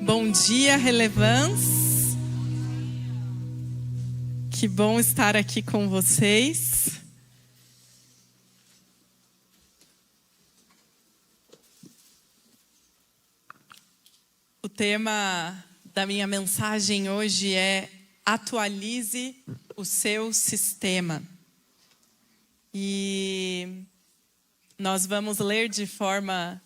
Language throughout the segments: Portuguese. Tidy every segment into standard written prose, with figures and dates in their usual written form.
Bom dia, Relevance. Que bom estar aqui com vocês. O tema da minha mensagem hoje é atualize o seu sistema. E nós vamos ler de forma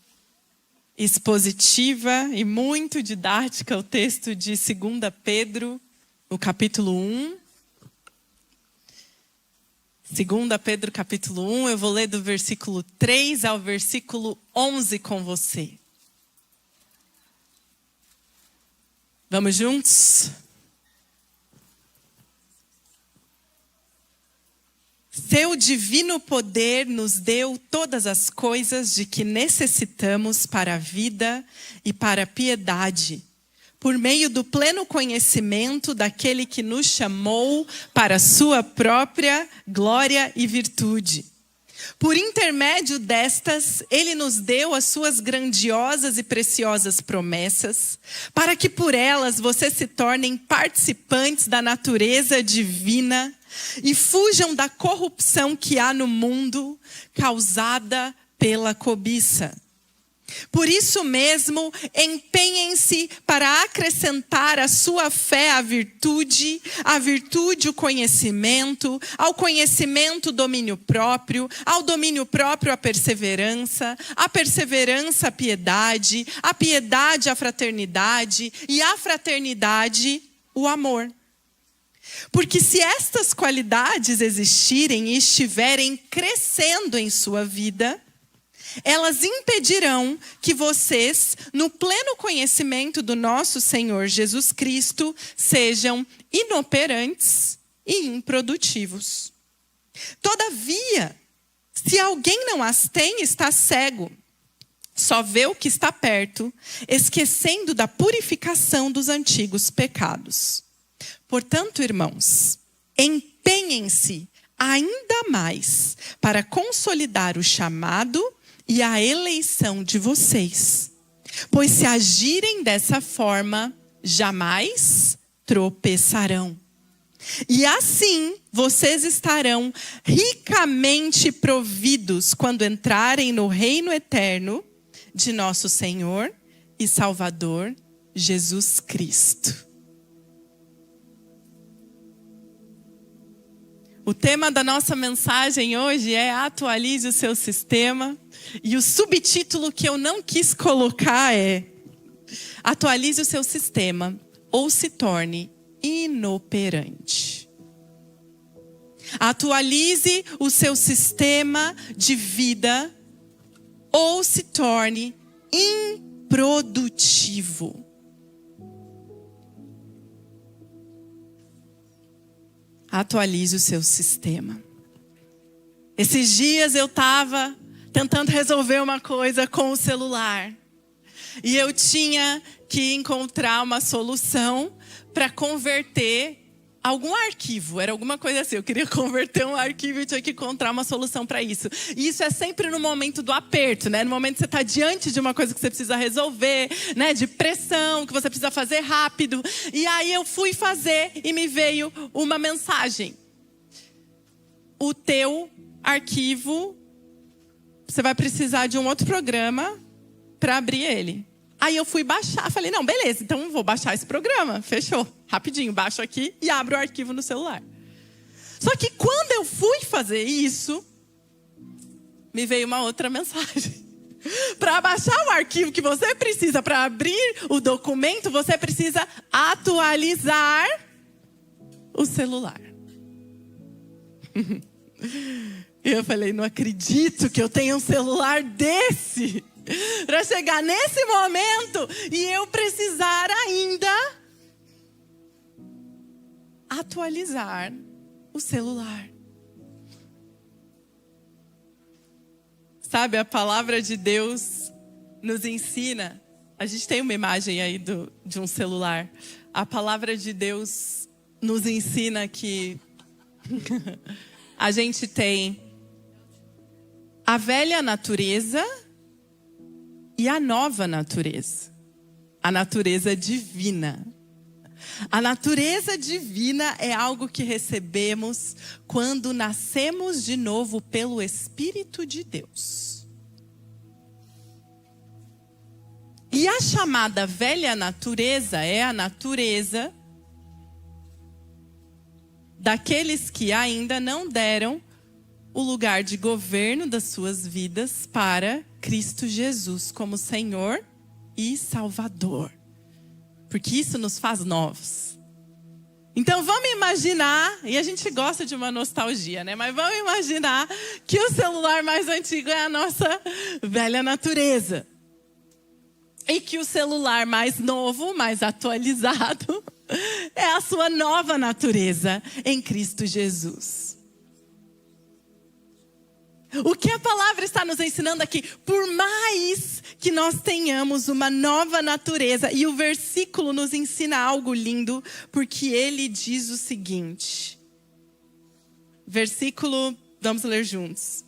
expositiva e muito didática o texto de 2 Pedro, no capítulo 1. 2 Pedro, capítulo 1, eu vou ler do versículo 3 ao versículo 11 com você. Vamos juntos? Seu divino poder nos deu todas as coisas de que necessitamos para a vida e para a piedade, por meio do pleno conhecimento daquele que nos chamou para a sua própria glória e virtude. Por intermédio destas, ele nos deu as suas grandiosas e preciosas promessas, para que por elas vocês se tornem participantes da natureza divina e fujam da corrupção que há no mundo, causada pela cobiça. Por isso mesmo, empenhem-se para acrescentar à sua fé a virtude o conhecimento, ao conhecimento o domínio próprio, ao domínio próprio a perseverança a piedade, a piedade a fraternidade e a fraternidade o amor. Porque se estas qualidades existirem e estiverem crescendo em sua vida, elas impedirão que vocês, no pleno conhecimento do nosso Senhor Jesus Cristo, sejam inoperantes e improdutivos. Todavia, se alguém não as tem, está cego. Só vê o que está perto, esquecendo da purificação dos antigos pecados. Portanto, irmãos, empenhem-se ainda mais para consolidar o chamado e a eleição de vocês. Pois se agirem dessa forma, jamais tropeçarão. E assim, vocês estarão ricamente providos quando entrarem no reino eterno de nosso Senhor e Salvador, Jesus Cristo. O tema da nossa mensagem hoje é atualize o seu sistema. E o subtítulo que eu não quis colocar é atualize o seu sistema ou se torne inoperante. Atualize o seu sistema de vida ou se torne improdutivo. Atualize o seu sistema. Esses dias eu estava tentando resolver uma coisa com o celular. E eu tinha que encontrar uma solução para converter algum arquivo. Era alguma coisa assim. Eu queria converter um arquivo e tinha que encontrar uma solução para isso. E isso é sempre no momento do aperto, né? No momento que você está diante de uma coisa que você precisa resolver, né? De pressão, que você precisa fazer rápido. E aí eu fui fazer e me veio uma mensagem. O teu arquivo, você vai precisar de um outro programa para abrir ele. Aí eu fui baixar, falei, não, beleza, então vou baixar esse programa. Fechou, rapidinho, baixo aqui e abro o arquivo no celular. Só que quando eu fui fazer isso, me veio uma outra mensagem. Para baixar o arquivo que você precisa para abrir o documento, você precisa atualizar o celular. E eu falei, não acredito que eu tenho um celular desse. Para chegar nesse momento e eu precisar ainda atualizar o celular. Sabe, a palavra de Deus nos ensina. A gente tem uma imagem aí de um celular. A palavra de Deus nos ensina que a gente tem a velha natureza e a nova natureza. A natureza divina. A natureza divina é algo que recebemos quando nascemos de novo pelo Espírito de Deus. E a chamada velha natureza é a natureza daqueles que ainda não deram o lugar de governo das suas vidas para Cristo Jesus como Senhor e Salvador. Porque isso nos faz novos. Então vamos imaginar, e a gente gosta de uma nostalgia, né? Mas vamos imaginar que o celular mais antigo é a nossa velha natureza. E que o celular mais novo, mais atualizado, é a sua nova natureza em Cristo Jesus. O que a palavra está nos ensinando aqui? Por mais que nós tenhamos uma nova natureza, e o versículo nos ensina algo lindo, porque ele diz o seguinte. Versículo, vamos ler juntos.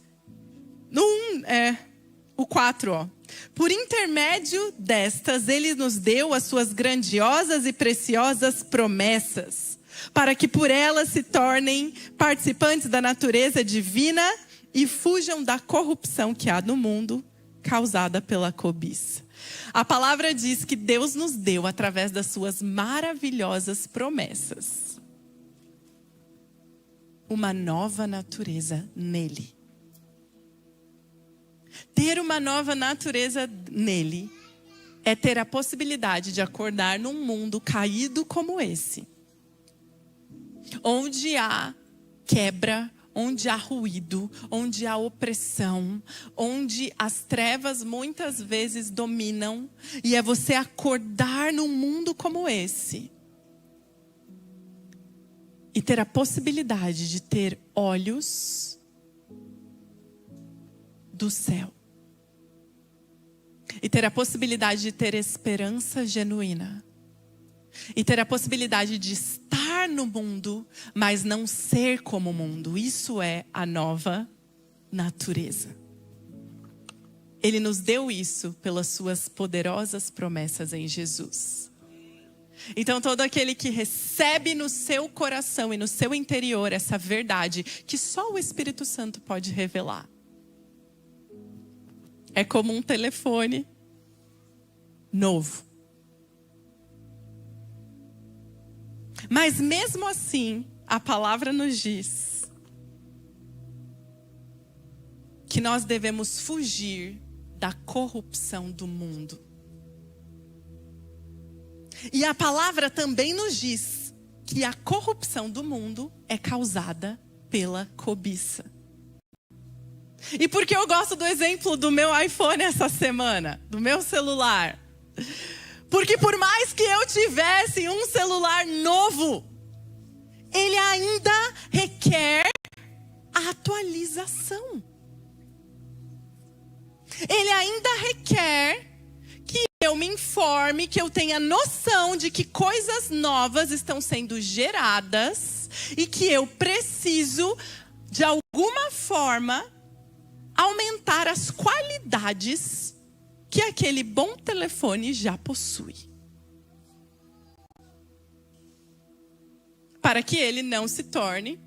O 4, ó. Por intermédio destas, ele nos deu as suas grandiosas e preciosas promessas, para que por elas se tornem participantes da natureza divina e fujam da corrupção que há no mundo, causada pela cobiça. A palavra diz que Deus nos deu, através das suas maravilhosas promessas, uma nova natureza nele. Ter uma nova natureza nele é ter a possibilidade de acordar num mundo caído como esse, onde há quebra, onde há ruído, onde há opressão, onde as trevas muitas vezes dominam, e é você acordar num mundo como esse e ter a possibilidade de ter olhos do céu e ter a possibilidade de ter esperança genuína e ter a possibilidade de estar no mundo, mas não ser como o mundo. Isso é a nova natureza. Ele nos deu isso pelas suas poderosas promessas em Jesus. Então todo aquele que recebe no seu coração e no seu interior essa verdade, que só o Espírito Santo pode revelar, é como um telefone novo. Mas mesmo assim, a palavra nos diz que nós devemos fugir da corrupção do mundo. E a palavra também nos diz que a corrupção do mundo é causada pela cobiça. E por que eu gosto do exemplo do meu iPhone essa semana, do meu celular? Porque por mais que eu tivesse um celular novo, ele ainda requer atualização. Ele ainda requer que eu me informe, que eu tenha noção de que coisas novas estão sendo geradas e que eu preciso, de alguma forma, aumentar as qualidades que aquele bom telefone já possui, para que ele não se torne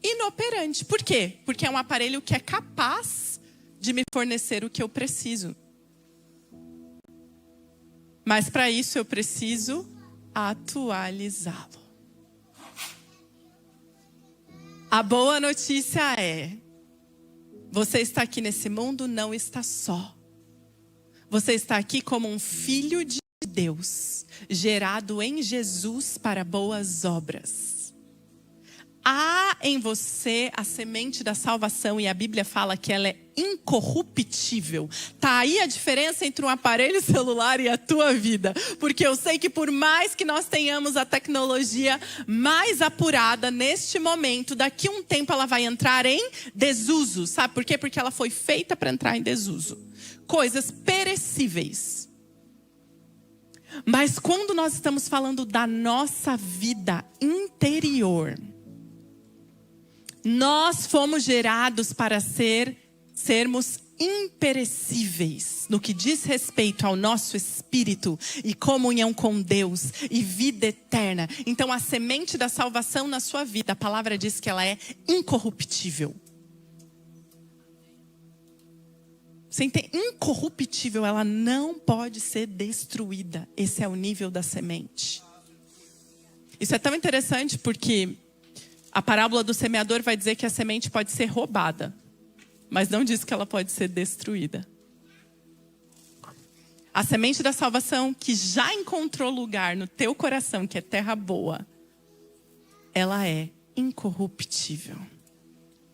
inoperante. Por quê? Porque é um aparelho que é capaz de me fornecer o que eu preciso. Mas para isso eu preciso atualizá-lo. A boa notícia é: você está aqui nesse mundo, não está só. Você está aqui como um filho de Deus, gerado em Jesus para boas obras. Há em você a semente da salvação, e a Bíblia fala que ela é incorruptível. Tá aí a diferença entre um aparelho celular e a tua vida. Porque eu sei que por mais que nós tenhamos a tecnologia mais apurada neste momento, daqui a um tempo ela vai entrar em desuso. Sabe por quê? Porque ela foi feita para entrar em desuso. Coisas perecíveis. Mas quando nós estamos falando da nossa vida interior, nós fomos gerados para sermos imperecíveis no que diz respeito ao nosso espírito e comunhão com Deus e vida eterna. Então a semente da salvação na sua vida, a palavra diz que ela é incorruptível. Você entende? Incorruptível, ela não pode ser destruída. Esse é o nível da semente. Isso é tão interessante porque a parábola do semeador vai dizer que a semente pode ser roubada, mas não diz que ela pode ser destruída. A semente da salvação que já encontrou lugar no teu coração, que é terra boa, ela é incorruptível.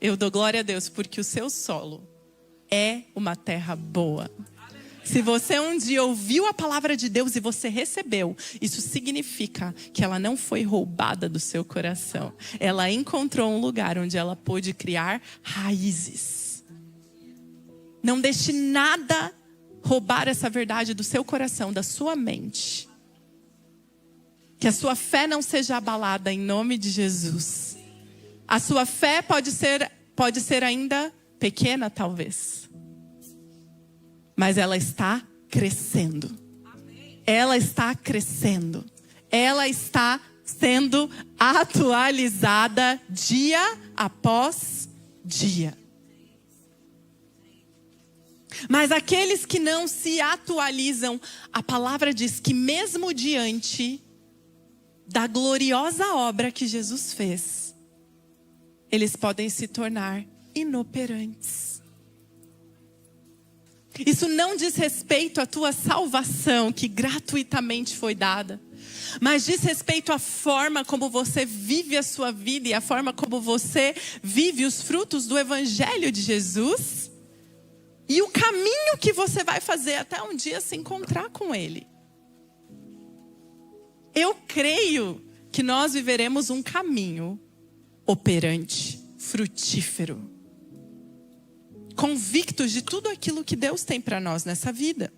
Eu dou glória a Deus porque o seu solo é uma terra boa. Se você um dia ouviu a palavra de Deus e você recebeu, isso significa que ela não foi roubada do seu coração. Ela encontrou um lugar onde ela pôde criar raízes. Não deixe nada roubar essa verdade do seu coração, da sua mente. Que a sua fé não seja abalada em nome de Jesus. A sua fé pode ser ainda pequena, talvez. Mas ela está crescendo. Ela está crescendo. Ela está sendo atualizada dia após dia. Mas aqueles que não se atualizam, a palavra diz que mesmo diante da gloriosa obra que Jesus fez, eles podem se tornar inoperantes. Isso não diz respeito à tua salvação, que gratuitamente foi dada, mas diz respeito à forma como você vive a sua vida e a forma como você vive os frutos do Evangelho de Jesus e o caminho que você vai fazer até um dia se encontrar com Ele. Eu creio que nós viveremos um caminho operante, frutífero, convictos de tudo aquilo que Deus tem para nós nessa vida.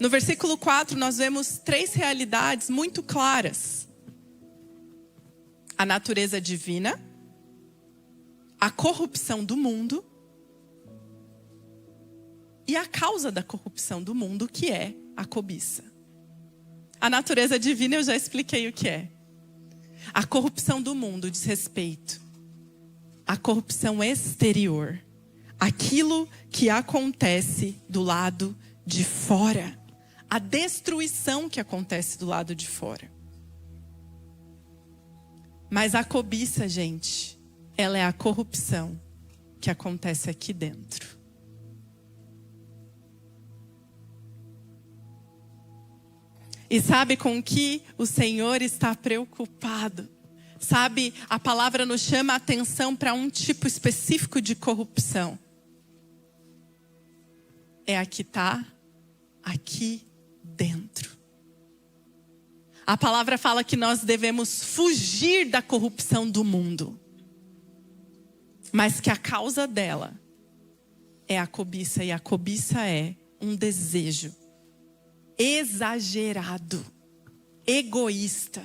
No versículo 4 nós vemos 3 realidades muito claras: a natureza divina, a corrupção do mundo e a causa da corrupção do mundo, que é a cobiça. A natureza divina eu já expliquei o que é. A corrupção do mundo diz respeito à corrupção exterior, aquilo que acontece do lado de fora, a destruição que acontece do lado de fora. Mas a cobiça, gente, ela é a corrupção que acontece aqui dentro. E sabe com que o Senhor está preocupado? Sabe, a palavra nos chama a atenção para um tipo específico de corrupção. É a que está aqui dentro. A palavra fala que nós devemos fugir da corrupção do mundo, mas que a causa dela é a cobiça, e a cobiça é um desejo exagerado, egoísta,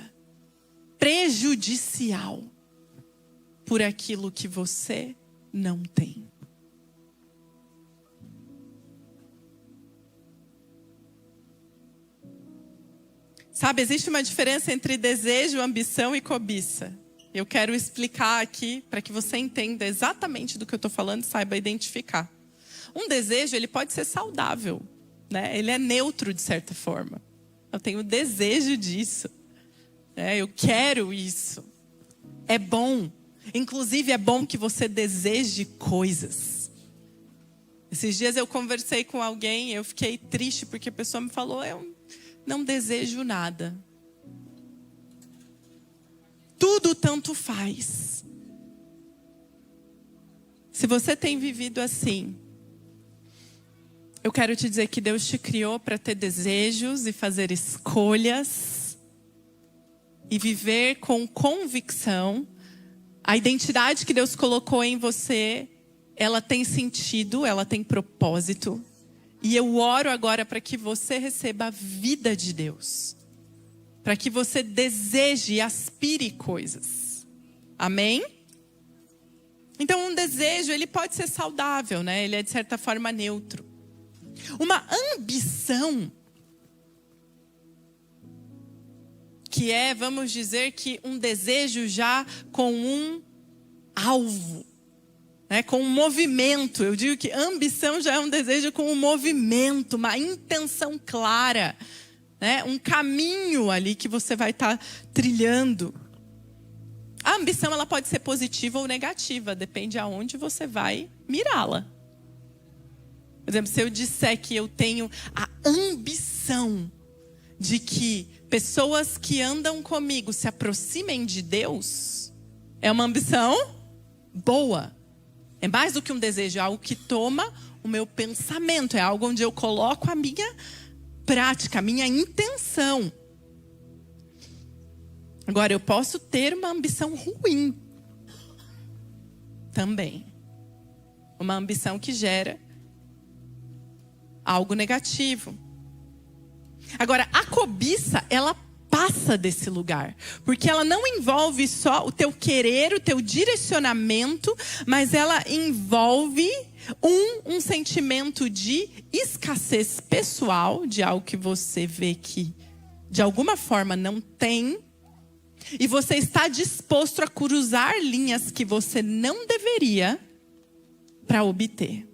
prejudicial por aquilo que você não tem. Sabe, existe uma diferença entre desejo, ambição e cobiça. Eu quero explicar aqui para que você entenda exatamente do que eu estou falando e saiba identificar. Um desejo, ele pode ser saudável, né? Ele é neutro de certa forma. Eu tenho desejo disso. Eu quero isso. É bom. Inclusive é bom que você deseje coisas. Esses dias eu conversei com alguém, eu fiquei triste porque a pessoa me falou: eu não desejo nada. Tudo tanto faz. Se você tem vivido assim, eu quero te dizer que Deus te criou para ter desejos e fazer escolhas e viver com convicção. A identidade que Deus colocou em você, ela tem sentido, ela tem propósito. E eu oro agora para que você receba a vida de Deus. Para que você deseje e aspire coisas. Amém? Então, um desejo, ele pode ser saudável, né? Ele é, de certa forma, neutro. Uma ambição, que é, vamos dizer que um desejo já com um alvo, né? Com um movimento. Eu digo que ambição já é um desejo com um movimento, uma intenção clara, né? Um caminho ali que você vai estar trilhando. A ambição, ela pode ser positiva ou negativa, depende aonde você vai mirá-la. Por exemplo, se eu disser que eu tenho a ambição de que pessoas que andam comigo se aproximem de Deus, é uma ambição boa. É mais do que um desejo, é algo que toma o meu pensamento, é algo onde eu coloco a minha prática, a minha intenção. Agora, eu posso ter uma ambição ruim também. Uma ambição que gera algo negativo. Agora, a cobiça, ela passa desse lugar. Porque ela não envolve só o teu querer, o teu direcionamento, mas ela envolve um sentimento de escassez pessoal, de algo que você vê que de alguma forma não tem. E você está disposto a cruzar linhas que você não deveria para obter.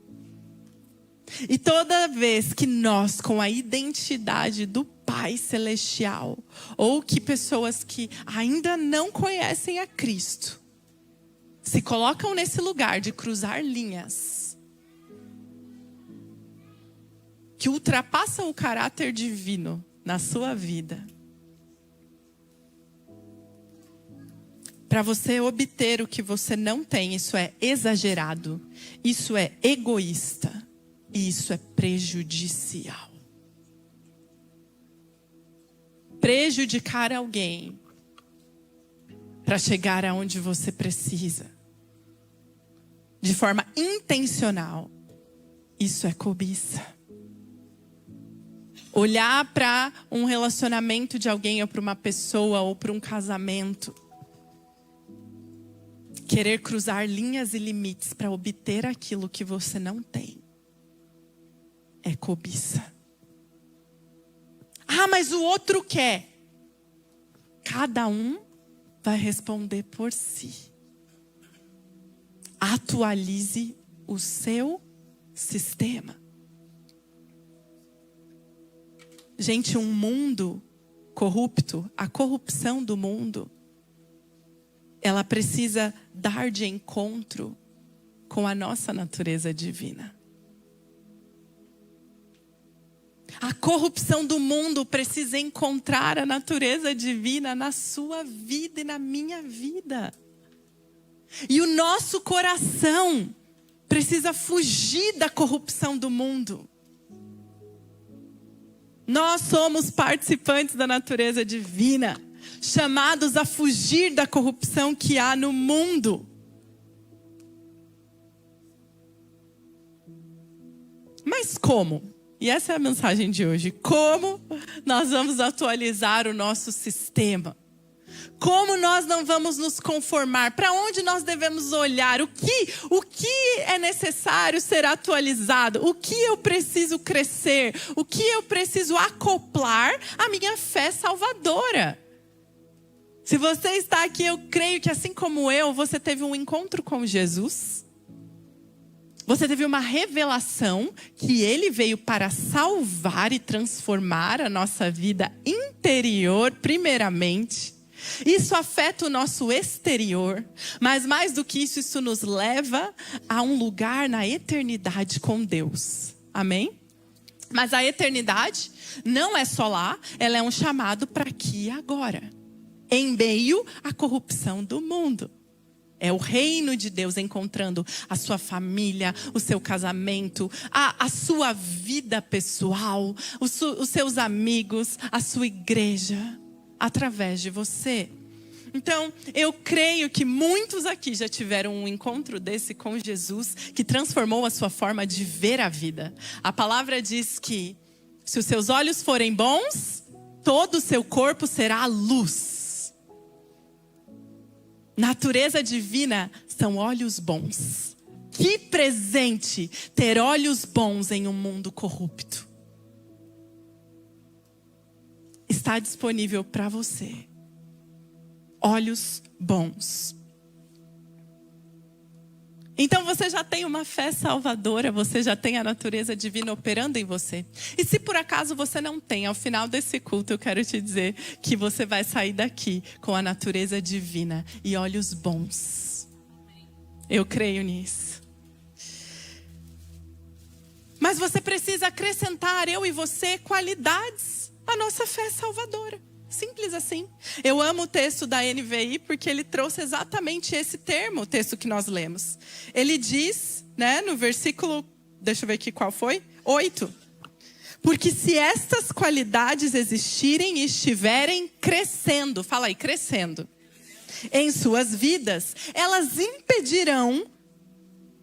E toda vez que nós, com a identidade do Pai Celestial, ou que pessoas que ainda não conhecem a Cristo, se colocam nesse lugar de cruzar linhas que ultrapassam o caráter divino na sua vida, para você obter o que você não tem, isso é exagerado, isso é egoísta e isso é prejudicial. Prejudicar alguém para chegar aonde você precisa, de forma intencional, isso é cobiça. Olhar para um relacionamento de alguém ou para uma pessoa ou para um casamento, querer cruzar linhas e limites para obter aquilo que você não tem, é cobiça. Ah, mas o outro quer. Cada um vai responder por si. Atualize o seu sistema. Gente, um mundo corrupto, a corrupção do mundo, ela precisa dar de encontro com a nossa natureza divina. A corrupção do mundo precisa encontrar a natureza divina na sua vida e na minha vida. E o nosso coração precisa fugir da corrupção do mundo. Nós somos participantes da natureza divina, chamados a fugir da corrupção que há no mundo. Mas como? E essa é a mensagem de hoje. Como nós vamos atualizar o nosso sistema? Como nós não vamos nos conformar? Para onde nós devemos olhar? O que é necessário ser atualizado? O que eu preciso crescer? O que eu preciso acoplar à minha fé salvadora? Se você está aqui, eu creio que assim como eu, você teve um encontro com Jesus. Você teve uma revelação que Ele veio para salvar e transformar a nossa vida interior, primeiramente. Isso afeta o nosso exterior, mas mais do que isso, isso nos leva a um lugar na eternidade com Deus. Amém? Mas a eternidade não é só lá, ela é um chamado para aqui e agora, em meio à corrupção do mundo. É o reino de Deus encontrando a sua família, o seu casamento, a sua vida pessoal, os seus amigos, a sua igreja, através de você. Então, eu creio que muitos aqui já tiveram um encontro desse com Jesus, que transformou a sua forma de ver a vida. A palavra diz que se os seus olhos forem bons, todo o seu corpo será luz. Natureza divina são olhos bons. Que presente ter olhos bons em um mundo corrupto. Está disponível para você. Olhos bons. Então você já tem uma fé salvadora, você já tem a natureza divina operando em você. E se por acaso você não tem, ao final desse culto eu quero te dizer que você vai sair daqui com a natureza divina e olhos bons. Eu creio nisso. Mas você precisa acrescentar, eu e você, qualidades à nossa fé salvadora. Simples assim. Eu amo o texto da NVI porque ele trouxe exatamente esse termo, o texto que nós lemos. Ele diz, né, no versículo, deixa eu ver aqui qual foi, 8. Porque se estas qualidades existirem e estiverem crescendo, fala aí, crescendo, em suas vidas, elas impedirão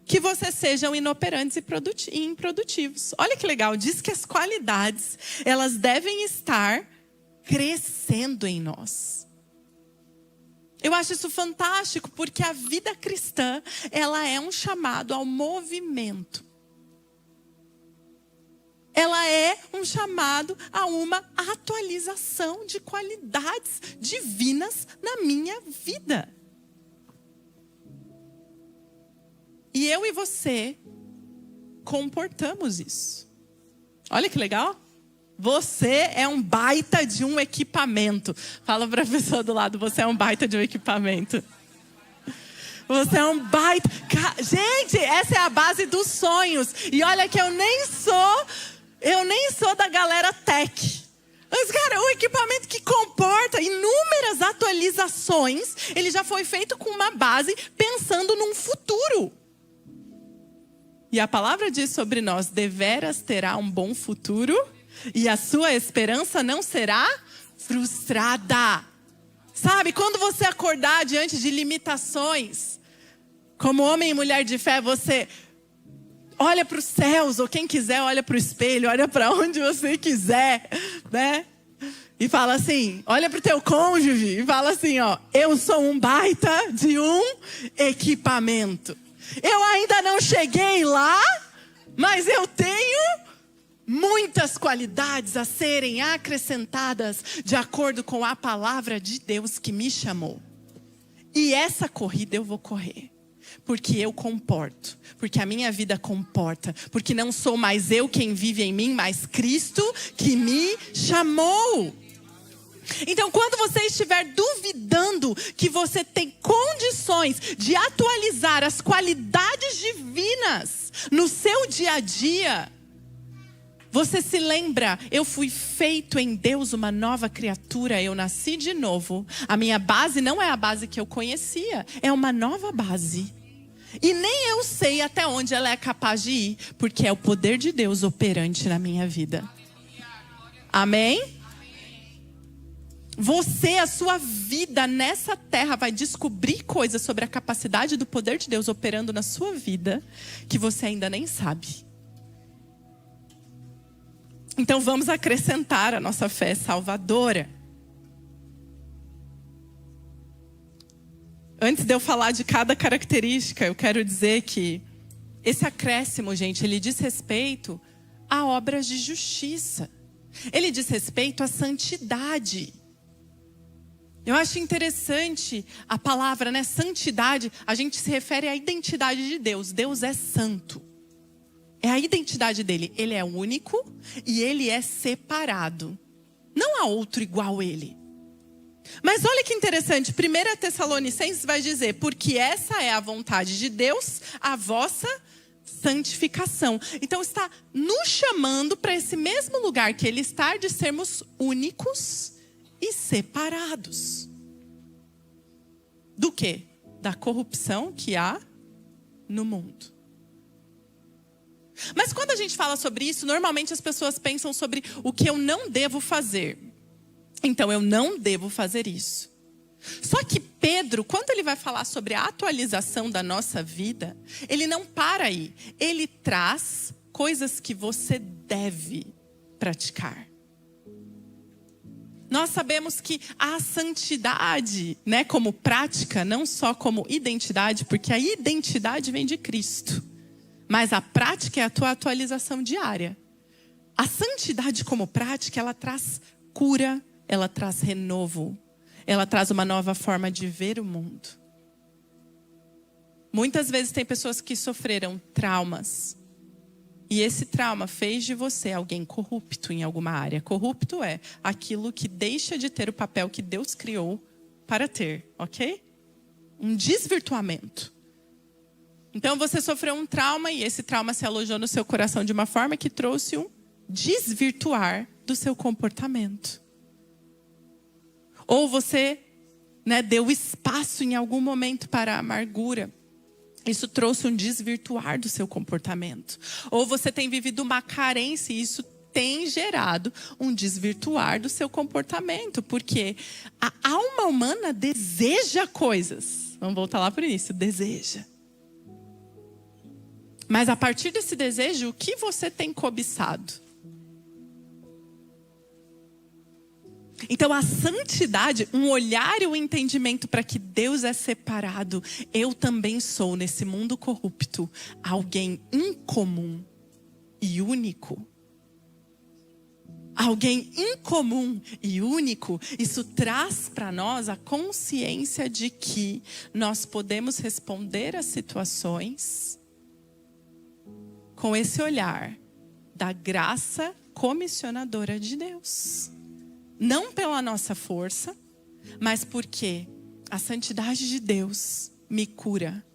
que vocês sejam inoperantes e improdutivos. Olha que legal, diz que as qualidades, elas devem estar crescendo em nós. Eu acho isso fantástico, porque a vida cristã, ela é um chamado ao movimento. Ela é um chamado a uma atualização de qualidades divinas na minha vida. E eu e você comportamos isso. Olha que legal. Você é um baita de um equipamento. Fala para a pessoa do lado, você é um baita de um equipamento. Você é um baita... Gente, essa é a base dos sonhos. E olha que eu nem sou da galera tech. Mas, cara, o equipamento que comporta inúmeras atualizações, ele já foi feito com uma base pensando num futuro. E a palavra diz sobre nós, deveras terá um bom futuro e a sua esperança não será frustrada. Sabe, quando você acordar diante de limitações, como homem e mulher de fé, você olha para os céus, ou quem quiser olha para o espelho, olha para onde você quiser, né? E fala assim, olha para o teu cônjuge e fala assim, ó, eu sou um baita de um equipamento. Eu ainda não cheguei lá, mas eu tenho muitas qualidades a serem acrescentadas de acordo com a palavra de Deus que me chamou. E essa corrida eu vou correr, porque eu comporto, porque a minha vida comporta, porque não sou mais eu quem vive em mim, mas Cristo que me chamou. Então, quando você estiver duvidando que você tem condições de atualizar as qualidades divinas no seu dia a dia, você se lembra, eu fui feito em Deus uma nova criatura, eu nasci de novo. A minha base não é a base que eu conhecia, é uma nova base. E nem eu sei até onde ela é capaz de ir, porque é o poder de Deus operante na minha vida. Amém? Você, a sua vida nessa terra vai descobrir coisas sobre a capacidade do poder de Deus operando na sua vida que você ainda nem sabe. Então vamos acrescentar a nossa fé salvadora. Antes de eu falar de cada característica, eu quero dizer que esse acréscimo, gente, ele diz respeito a obras de justiça. Ele diz respeito à santidade. Eu acho interessante a palavra, né? Santidade, a gente se refere à identidade de Deus. Deus é santo. É a identidade dele. Ele é único e ele é separado. Não há outro igual a ele. Mas olha que interessante. 1 Tessalonicenses vai dizer, porque essa é a vontade de Deus, a vossa santificação. Então está nos chamando para esse mesmo lugar que ele está, de sermos únicos e separados. Do quê? Da corrupção que há no mundo. Mas quando a gente fala sobre isso, normalmente as pessoas pensam sobre o que eu não devo fazer. Então eu não devo fazer isso. Só que Pedro, quando ele vai falar sobre a atualização da nossa vida, ele não para aí. Ele traz coisas que você deve praticar. Nós sabemos que a santidade, né, como prática, não só como identidade, porque a identidade vem de Cristo, mas a prática é a tua atualização diária. A santidade como prática, ela traz cura, ela traz renovo, ela traz uma nova forma de ver o mundo. Muitas vezes tem pessoas que sofreram traumas. E esse trauma fez de você alguém corrupto em alguma área. Corrupto é aquilo que deixa de ter o papel que Deus criou para ter, ok? Um desvirtuamento. Então você sofreu um trauma e esse trauma se alojou no seu coração de uma forma que trouxe um desvirtuar do seu comportamento. Ou você, né, deu espaço em algum momento para a amargura. Isso trouxe um desvirtuar do seu comportamento. Ou você tem vivido uma carência e isso tem gerado um desvirtuar do seu comportamento. Porque a alma humana deseja coisas. Vamos voltar lá para o início. Deseja. Mas a partir desse desejo, o que você tem cobiçado? Então a santidade, um olhar e um entendimento para que Deus é separado. Eu também sou nesse mundo corrupto alguém incomum e único. Alguém incomum e único. Isso traz para nós a consciência de que nós podemos responder às situações com esse olhar da graça comissionadora de Deus. Não pela nossa força, mas porque a santidade de Deus me cura.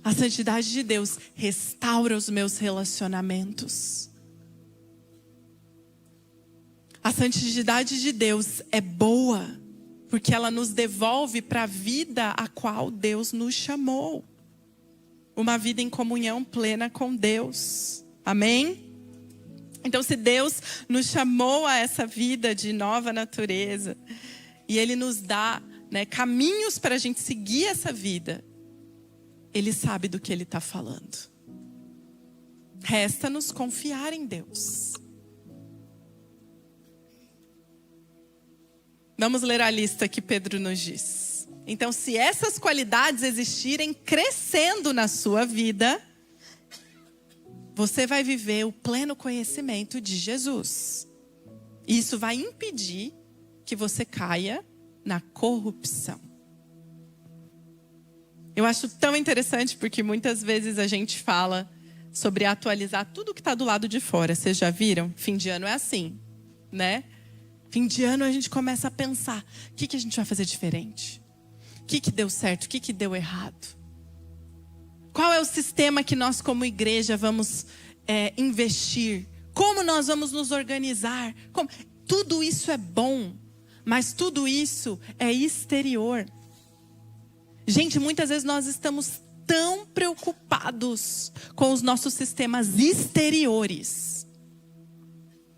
A santidade de Deus restaura os meus relacionamentos. A santidade de Deus é boa, porque ela nos devolve para a vida a qual Deus nos chamou. Uma vida em comunhão plena com Deus. Amém? Então, se Deus nos chamou a essa vida de nova natureza, e Ele nos dá, né, caminhos para a gente seguir essa vida, Ele sabe do que Ele está falando. Resta-nos confiar em Deus. Vamos ler a lista que Pedro nos diz. Então, se essas qualidades existirem crescendo na sua vida, você vai viver o pleno conhecimento de Jesus. Isso vai impedir que você caia na corrupção. Eu acho tão interessante porque muitas vezes a gente fala sobre atualizar tudo que está do lado de fora. Vocês já viram? Fim de ano é assim, né? Fim de ano a gente começa a pensar, o que a gente vai fazer diferente? O que deu certo? O que deu errado? Qual é o sistema que nós como igreja vamos investir? Como nós vamos nos organizar? Tudo isso é bom, mas tudo isso é exterior. Gente, muitas vezes nós estamos tão preocupados com os nossos sistemas exteriores.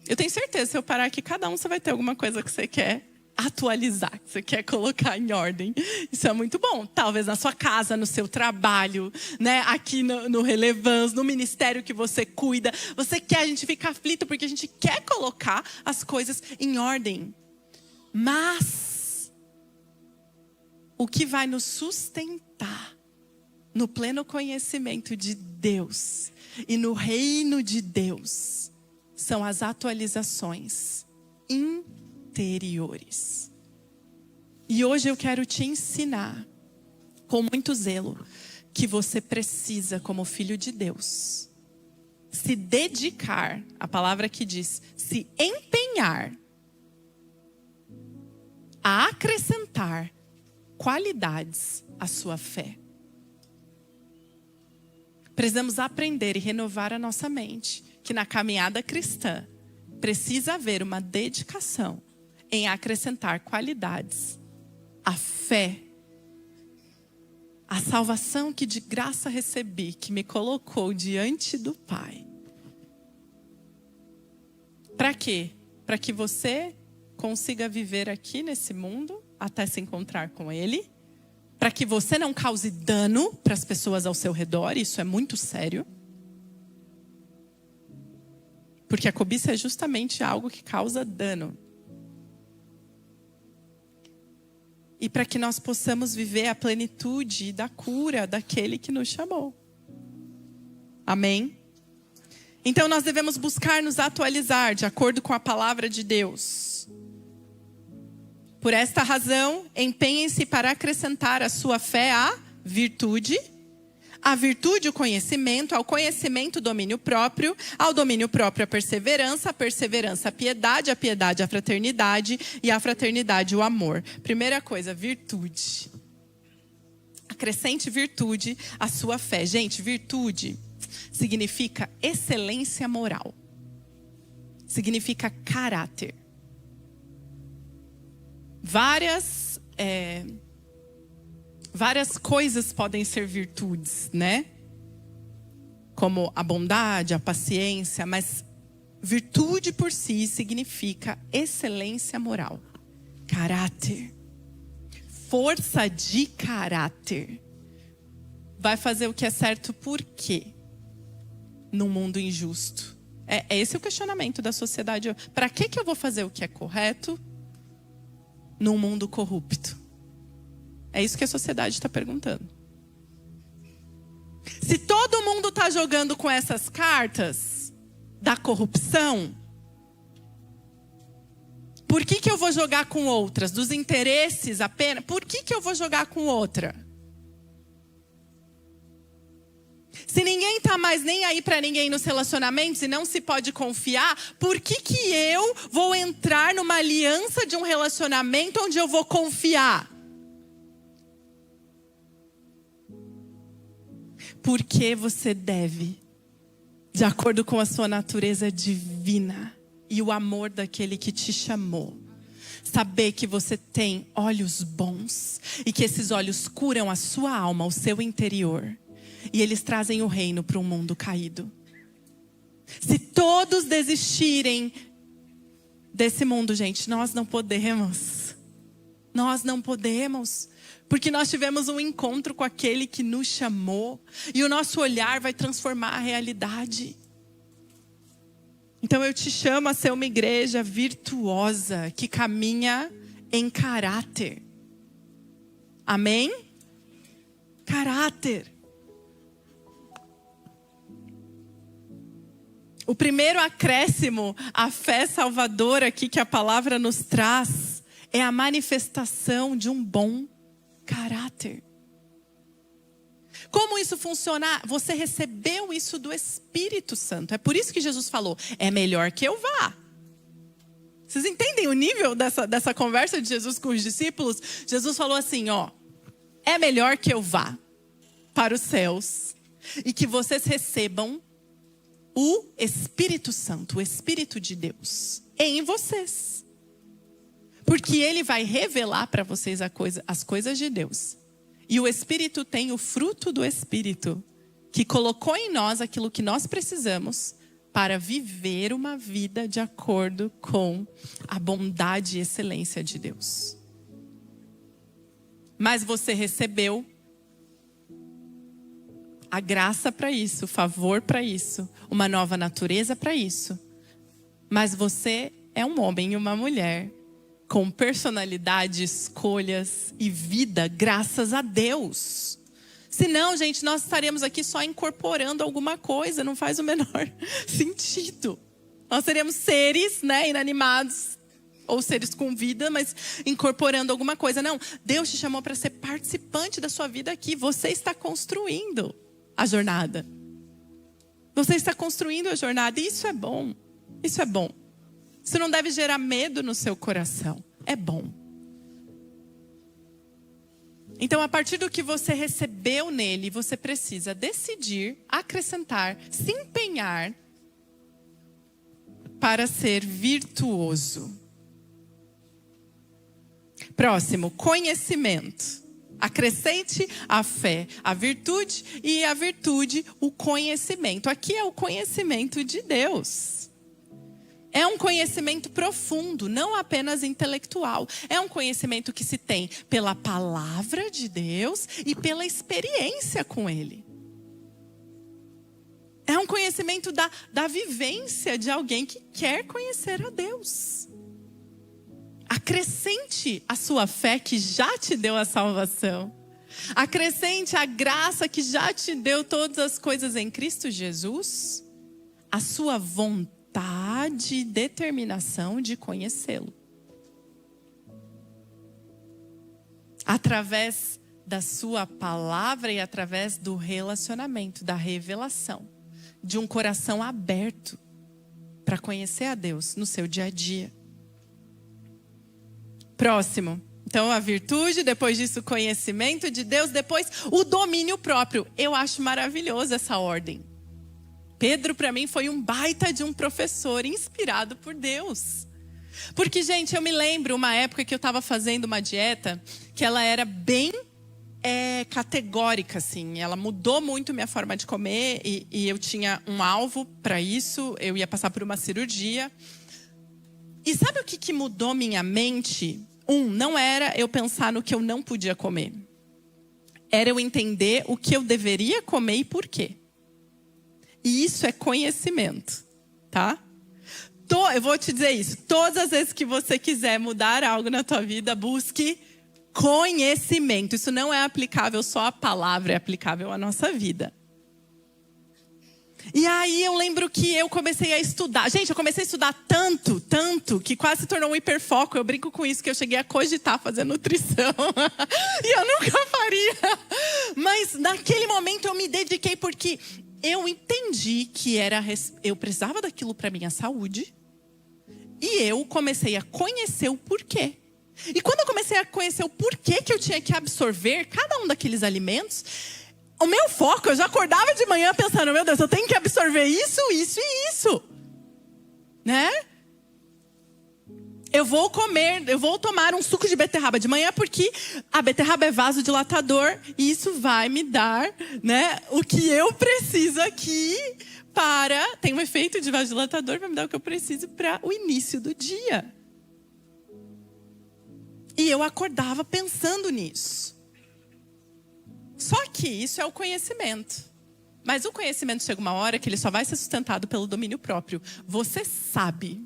Eu tenho certeza, se eu parar aqui, cada um você vai ter alguma coisa que você quer atualizar, que você quer colocar em ordem. Isso é muito bom. Talvez na sua casa, no seu trabalho, né? Aqui no Relevância, no ministério que você cuida. A gente fica aflito porque a gente quer colocar as coisas em ordem. Mas o que vai nos sustentar no pleno conhecimento de Deus e no reino de Deus são as atualizações interiores. E hoje eu quero te ensinar, com muito zelo, que você precisa, como filho de Deus, se dedicar, a palavra que diz, se empenhar a acrescentar qualidades à sua fé. Precisamos aprender e renovar a nossa mente, que na caminhada cristã precisa haver uma dedicação em acrescentar qualidades à fé, a salvação que de graça recebi, que me colocou diante do Pai. Para quê? Para que você consiga viver aqui nesse mundo até se encontrar com Ele, para que você não cause dano para as pessoas ao seu redor. Isso é muito sério. Porque a cobiça é justamente algo que causa dano. e para que nós possamos viver a plenitude da cura daquele que nos chamou. Amém? Então nós devemos buscar nos atualizar de acordo com a palavra de Deus. Por esta razão, empenhem-se para acrescentar à sua fé a virtude, o conhecimento, ao conhecimento, o domínio próprio, ao domínio próprio, a perseverança, a piedade, a fraternidade e a fraternidade, o amor. Primeira coisa, virtude. Acrescente virtude à sua fé. Gente, virtude significa excelência moral. Significa caráter. Várias coisas podem ser virtudes, né? Como a bondade, a paciência, mas virtude por si significa excelência moral. Caráter. Força de caráter. Vai fazer o que é certo por quê? Num mundo injusto. É esse o questionamento da sociedade. Para que eu vou fazer o que é correto num mundo corrupto? É isso que a sociedade está perguntando. Se todo mundo está jogando com essas cartas da corrupção, por que eu vou jogar com outras? Dos interesses apenas? Por que eu vou jogar com outra? Se ninguém está mais nem aí para ninguém nos relacionamentos e não se pode confiar, por que eu vou entrar numa aliança de um relacionamento onde eu vou confiar? Porque você deve, de acordo com a sua natureza divina e o amor daquele que te chamou, saber que você tem olhos bons e que esses olhos curam a sua alma, o seu interior. E eles trazem o reino para um mundo caído. Se todos desistirem desse mundo, gente, nós não podemos. Nós não podemos. Porque nós tivemos um encontro com aquele que nos chamou. E o nosso olhar vai transformar a realidade. Então eu te chamo a ser uma igreja virtuosa, que caminha em caráter. Amém? Caráter. O primeiro acréscimo à fé salvadora aqui que a palavra nos traz é a manifestação de um bom caráter. Como isso funciona? Você recebeu isso do Espírito Santo. É por isso que Jesus falou, é melhor que eu vá. Vocês entendem o nível dessa conversa de Jesus com os discípulos? Jesus falou assim, é melhor que eu vá para os céus e que vocês recebam o Espírito Santo, o Espírito de Deus, em vocês. Porque Ele vai revelar para vocês as coisas de Deus. E o Espírito tem o fruto do Espírito, que colocou em nós aquilo que nós precisamos para viver uma vida de acordo com a bondade e excelência de Deus. Mas você recebeu a graça para isso, o favor para isso, uma nova natureza para isso. Mas você é um homem e uma mulher com personalidade, escolhas e vida, graças a Deus. Senão, gente, nós estaremos aqui só incorporando alguma coisa, não faz o menor sentido. Nós seremos seres, inanimados, ou seres com vida, mas incorporando alguma coisa. Não, Deus te chamou para ser participante da sua vida aqui. Você está construindo a jornada. Você está construindo a jornada e isso é bom. Isso é bom. Isso não deve gerar medo no seu coração. É bom. Então, a partir do que você recebeu nele, você precisa decidir, acrescentar, se empenhar para ser virtuoso. Próximo, conhecimento. Acrescente a fé, a virtude e a virtude, o conhecimento. Aqui é o conhecimento de Deus. É um conhecimento profundo, não apenas intelectual. É um conhecimento que se tem pela palavra de Deus e pela experiência com Ele. É um conhecimento da vivência de alguém que quer conhecer a Deus. A Acrescente a sua fé que já te deu a salvação. Acrescente a graça que já te deu todas as coisas em Cristo Jesus. A sua vontade e determinação de conhecê-lo. Através da sua palavra e através do relacionamento, da revelação. De um coração aberto para conhecer a Deus no seu dia a dia. Próximo. Então, a virtude, depois disso, o conhecimento de Deus, depois o domínio próprio. Eu acho maravilhoso essa ordem. Pedro, para mim, foi um baita de um professor inspirado por Deus. Porque, gente, eu me lembro uma época que eu estava fazendo uma dieta que ela era bem categórica, assim. Ela mudou muito minha forma de comer e eu tinha um alvo para isso. Eu ia passar por uma cirurgia. E sabe o que mudou minha mente? Não era eu pensar no que eu não podia comer. Era eu entender o que eu deveria comer e por quê. E isso é conhecimento, tá? Eu vou te dizer isso. Todas as vezes que você quiser mudar algo na tua vida, busque conhecimento. Isso não é aplicável só à palavra, é aplicável à nossa vida. E aí eu lembro que eu comecei a estudar. Gente, eu comecei a estudar tanto, que quase se tornou um hiperfoco. Eu brinco com isso, que eu cheguei a cogitar fazer nutrição. E eu nunca faria. Mas naquele momento eu me dediquei porque eu entendi que eu precisava daquilo para minha saúde. E eu comecei a conhecer o porquê. E quando eu comecei a conhecer o porquê que eu tinha que absorver cada um daqueles alimentos, o meu foco, eu já acordava de manhã pensando, meu Deus, eu tenho que absorver isso, isso e isso. Né? Eu vou tomar um suco de beterraba de manhã porque a beterraba é vasodilatador e isso vai me dar, né, o que eu preciso aqui tem um efeito de vasodilatador, vai me dar o que eu preciso para o início do dia. E eu acordava pensando nisso. Só que isso é o conhecimento. Mas o conhecimento chega uma hora que ele só vai ser sustentado pelo domínio próprio. Você sabe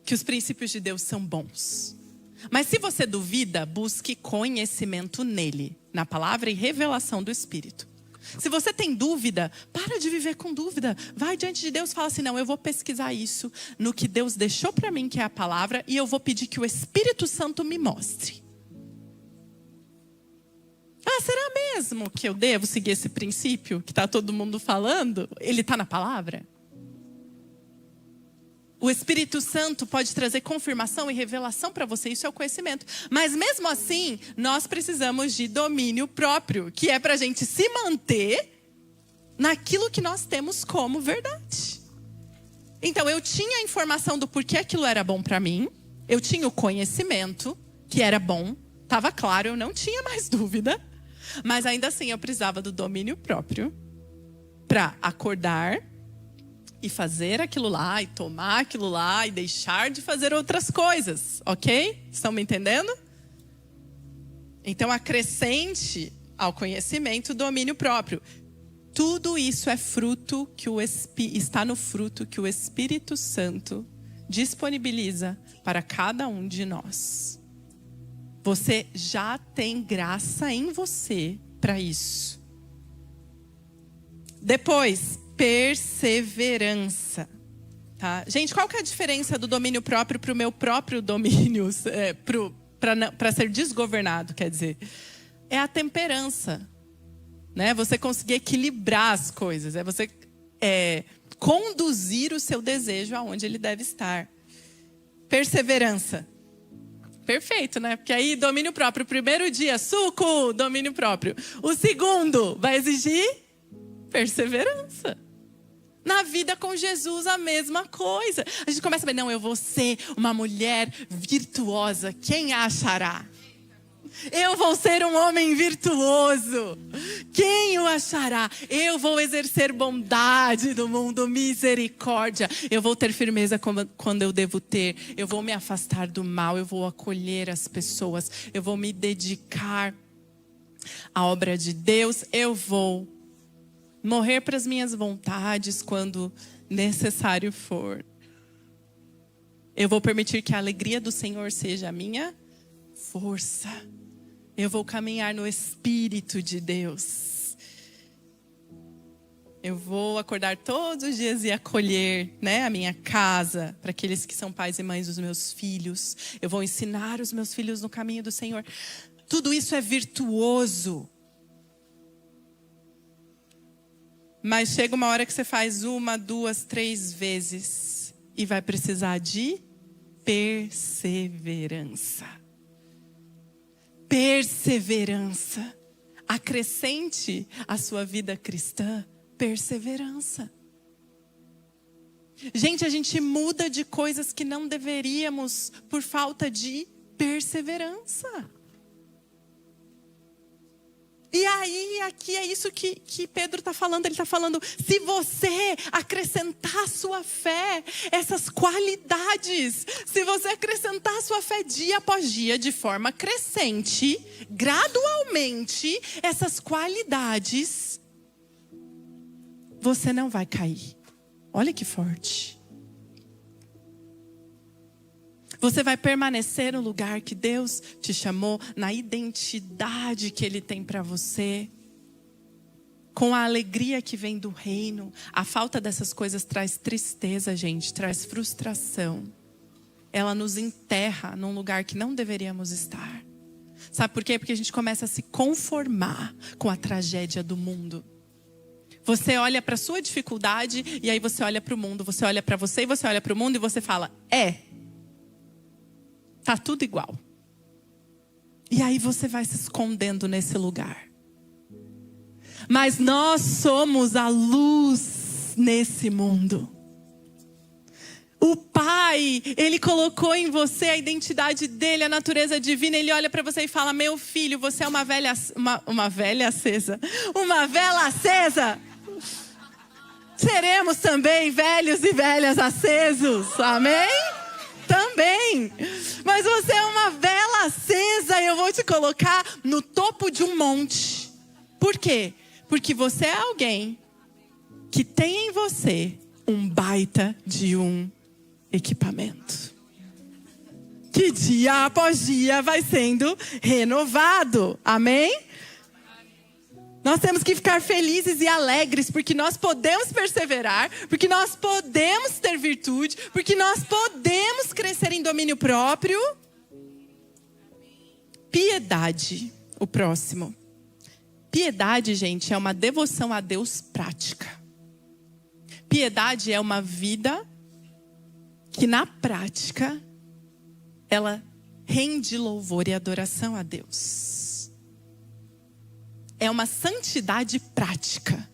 que os princípios de Deus são bons. Mas se você duvida, busque conhecimento nele, na palavra e revelação do Espírito. Se você tem dúvida, para de viver com dúvida. Vai diante de Deus e fala assim, não, eu vou pesquisar isso no que Deus deixou para mim, que é a palavra, e eu vou pedir que o Espírito Santo me mostre. Será mesmo que eu devo seguir esse princípio que está todo mundo falando? Ele está na palavra? O Espírito Santo pode trazer confirmação e revelação para você, isso é o conhecimento. Mas mesmo assim, nós precisamos de domínio próprio, que é para a gente se manter naquilo que nós temos como verdade. Então, eu tinha a informação do porquê aquilo era bom para mim, eu tinha o conhecimento que era bom, estava claro, eu não tinha mais dúvida. Mas ainda assim eu precisava do domínio próprio para acordar e fazer aquilo lá, e tomar aquilo lá, e deixar de fazer outras coisas, ok? Estão me entendendo? Então acrescente ao conhecimento o domínio próprio. Tudo isso é fruto está no fruto que o Espírito Santo disponibiliza para cada um de nós. Você já tem graça em você para isso. Depois, perseverança. Tá? Gente, qual que é a diferença do domínio próprio para o meu próprio domínio? Para ser desgovernado, quer dizer. É a temperança. Né? Você conseguir equilibrar as coisas. É você conduzir o seu desejo aonde ele deve estar. Perseverança. Perfeito, né? Porque aí domínio próprio. O primeiro dia, suco, domínio próprio. O segundo vai exigir perseverança. Na vida com Jesus, a mesma coisa. A gente começa a ver, não, eu vou ser uma mulher virtuosa. Quem a achará? Eu vou ser um homem virtuoso. Quem o achará? Eu vou exercer bondade no mundo, misericórdia. Eu vou ter firmeza quando eu devo ter. Eu vou me afastar do mal. Eu vou acolher as pessoas. Eu vou me dedicar à obra de Deus. Eu vou morrer para as minhas vontades quando necessário for. Eu vou permitir que a alegria do Senhor seja a minha força. Eu vou caminhar no Espírito de Deus. Eu vou acordar todos os dias e acolher, né, a minha casa, para aqueles que são pais e mães dos meus filhos. Eu vou ensinar os meus filhos no caminho do Senhor. Tudo isso é virtuoso. Mas chega uma hora que você faz 1, 2, 3 vezes e vai precisar de perseverança. Perseverança. Acrescente à sua vida cristã perseverança. Gente, a gente muda de coisas que não deveríamos por falta de perseverança. E aí, aqui é isso que Pedro está falando. Ele está falando, se você acrescentar à sua fé essas qualidades, se você acrescentar à sua fé dia após dia, de forma crescente, gradualmente, essas qualidades, você não vai cair. Olha que forte. Você vai permanecer no lugar que Deus te chamou, na identidade que Ele tem para você, com a alegria que vem do reino. A falta dessas coisas traz tristeza, gente, traz frustração. Ela nos enterra num lugar que não deveríamos estar. Sabe por quê? Porque a gente começa a se conformar com a tragédia do mundo. Você olha para a sua dificuldade e aí você olha para o mundo. Você olha para você e você olha para o mundo e você fala, tá tudo igual. E aí você vai se escondendo nesse lugar. Mas nós somos a luz nesse mundo. O Pai, Ele colocou em você a identidade dele, a natureza divina. Ele olha para você e fala, meu filho, você é uma vela acesa. Uma vela acesa. Seremos também velhos e velhas acesos. Amém? Também. Mas você é uma vela acesa. Eu vou te colocar no topo de um monte. Por quê? Porque você é alguém que tem em você um baita de um equipamento. Que dia após dia vai sendo renovado. Amém? Nós temos que ficar felizes e alegres, porque nós podemos perseverar, porque nós podemos ter virtude, porque nós podemos crescer em domínio próprio. Piedade, o próximo. Piedade, gente, é uma devoção a Deus prática. Piedade é uma vida que na prática, ela rende louvor e adoração a Deus. É uma santidade prática.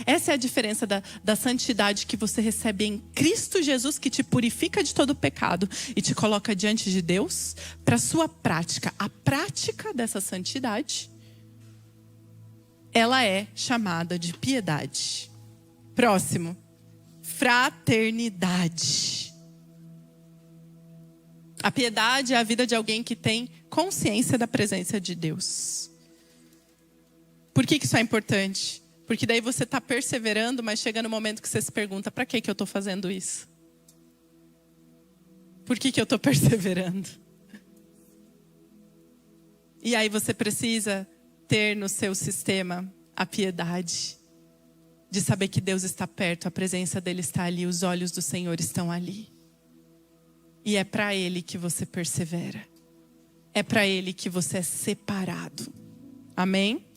Essa é a diferença da santidade que você recebe em Cristo Jesus, que te purifica de todo o pecado e te coloca diante de Deus, para a sua prática. A prática dessa santidade, ela é chamada de piedade. Próximo. Fraternidade. A piedade é a vida de alguém que tem consciência da presença de Deus. Por que isso é importante? Porque daí você está perseverando, mas chega no momento que você se pergunta, para que eu estou fazendo isso? Por que eu estou perseverando? E aí você precisa ter no seu sistema a piedade de saber que Deus está perto, a presença dele está ali, os olhos do Senhor estão ali. E é para Ele que você persevera. É para Ele que você é separado. Amém?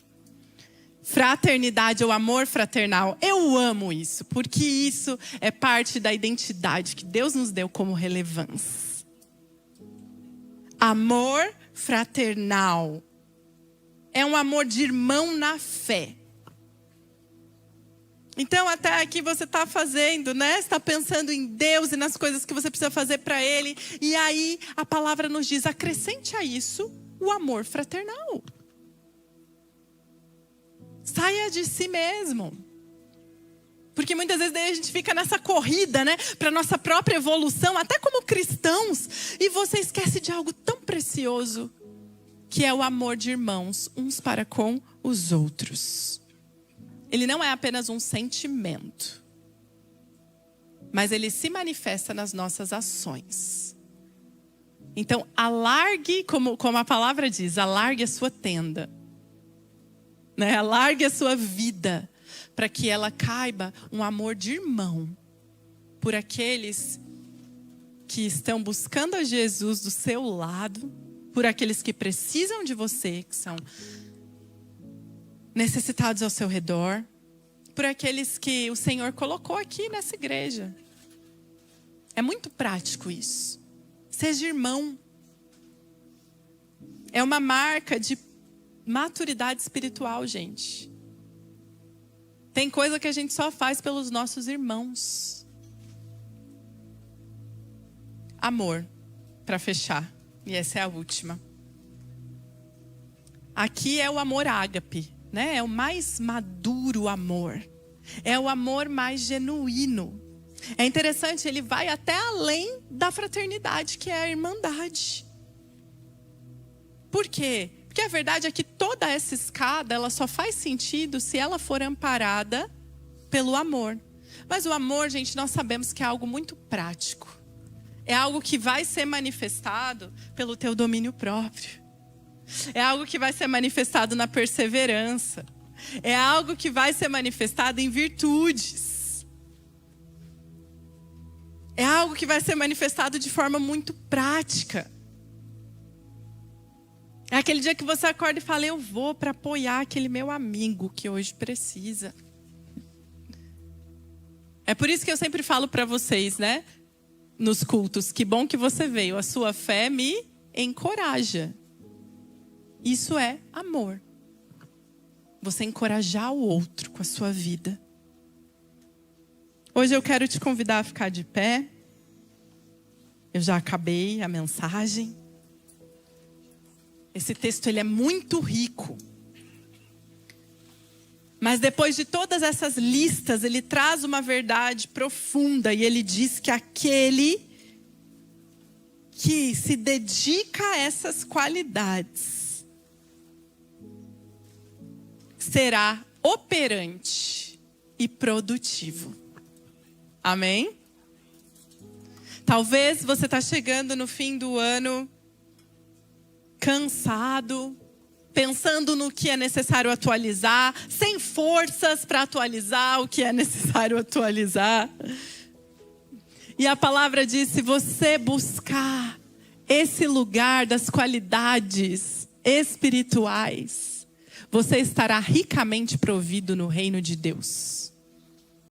Fraternidade ou amor fraternal. Eu amo isso, porque isso é parte da identidade que Deus nos deu como relevância. Amor fraternal. É um amor de irmão na fé. Então até aqui você está fazendo, né? Está pensando em Deus e nas coisas que você precisa fazer para Ele. E aí a palavra nos diz, acrescente a isso o amor fraternal. Saia de si mesmo. Porque muitas vezes daí a gente fica nessa corrida, né? Para nossa própria evolução, até como cristãos. E você esquece de algo tão precioso, que é o amor de irmãos, uns para com os outros. Ele não é apenas um sentimento, mas ele se manifesta nas nossas ações. Então, alargue, como a palavra diz, alargue a sua tenda. Né? Alargue a sua vida, para que ela caiba um amor de irmão por aqueles que estão buscando a Jesus do seu lado, por aqueles que precisam de você, que são necessitados ao seu redor, por aqueles que o Senhor colocou aqui nessa igreja. É muito prático isso. Seja irmão. É uma marca de maturidade espiritual, gente. Tem coisa que a gente só faz pelos nossos irmãos. Amor, para fechar. E essa é a última. Aqui é o amor ágape, né? É o mais maduro amor. É o amor mais genuíno. É interessante, ele vai até além da fraternidade, que é a irmandade. Por quê? Porque a verdade é que toda essa escada, ela só faz sentido se ela for amparada pelo amor. Mas o amor, gente, nós sabemos que é algo muito prático. É algo que vai ser manifestado pelo teu domínio próprio. É algo que vai ser manifestado na perseverança. É algo que vai ser manifestado em virtudes. É algo que vai ser manifestado de forma muito prática. É aquele dia que você acorda e fala, eu vou para apoiar aquele meu amigo que hoje precisa. É por isso que eu sempre falo para vocês, né? Nos cultos, que bom que você veio. A sua fé me encoraja. Isso é amor. Você encorajar o outro com a sua vida. Hoje eu quero te convidar a ficar de pé. Eu já acabei a mensagem. Esse texto ele é muito rico. Mas depois de todas essas listas, ele traz uma verdade profunda. E ele diz que aquele que se dedica a essas qualidades será operante e produtivo. Amém? Talvez você está chegando no fim do ano cansado, pensando no que é necessário atualizar, sem forças para atualizar o que é necessário atualizar. E a palavra diz, se você buscar esse lugar das qualidades espirituais, você estará ricamente provido no reino de Deus.